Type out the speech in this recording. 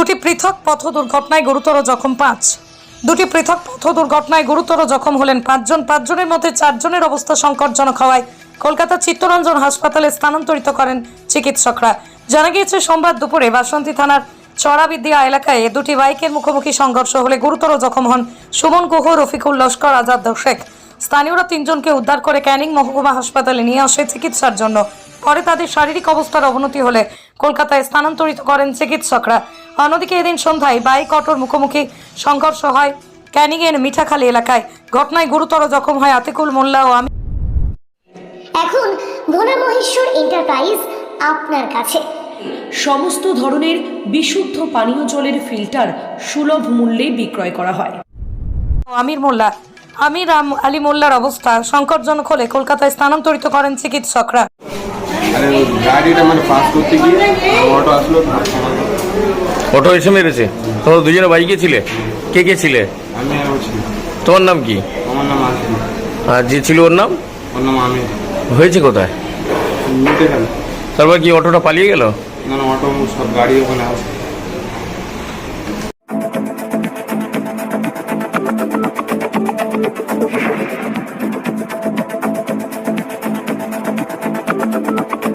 দুটি পৃথক পথ দুর্ঘটনায় গুরুতর জখম 5। দুটি পৃথক পথ দুর্ঘটনায় গুরুতর জখম হলেন 5 জন। 5 জনের মধ্যে 4 জনের অবস্থা সংকটজনক হওয়ায় কলকাতা চিত্তরঞ্জন হাসপাতালে স্থানান্তরিত করেন চিকিৎসকরা। জানা গিয়েছে, সোমবার দুপুরে বাসন্তী থানার চড়াবিদ্যা এলাকায় দুটি বাইকের মুখোমুখি সংঘর্ষ হলে গুরুতর জখম হন সুমন গুহ, রফিকুল লস্কর, আজাদ শেখ। স্থানীয়রা 3 জনকে উদ্ধার করে ক্যানিং মহকুমা হাসপাতালে নিয়ে আসে চিকিৎসার জন্য। পরে তাদের শারীরিক অবস্থার অবনতি হলে কলকাতায় স্থানান্তরিত করেন চিকিৎসকরা। অন্যদিকে এদিন সন্ধ্যায় বাইক অটোর মুখোমুখি সংঘর্ষ হয় ক্যানিংয়ের মিঠাখালী এলাকায়। ঘটনায় গুরুতর জখম হয় আতিকুল মোল্লা ও আমি। এখন ভোলা মহেশ্বর এন্টারপ্রাইজ আপনার কাছে সমস্ত ধরনের বিশুদ্ধ পানীয় জলের ফিল্টার সুলভ মূল্যে বিক্রয় করা হয়। আমির আলী মোল্লার অবস্থা সংকটজনক হলে কলকাতায় স্থানান্তরিত করেন চিকিৎসকরা। গাড়িটা মানে পাস করতে গিয়ে অটো আসলো, অটো এসে মেরেছে। তোমরা দুজনে বাইকে ছিলে? কে কে ছিলে? আমি আর ও ছিল। তোমার নাম কি? আমার নাম আসিম। আর যে ছিল ওর নাম? ওর নাম আমির। হয়েছে কোথায়? নিতে গেল। তারপর কি অটোটা পালিয়ে গেল? না না, অটো সব গাড়ি ওখানে আছে।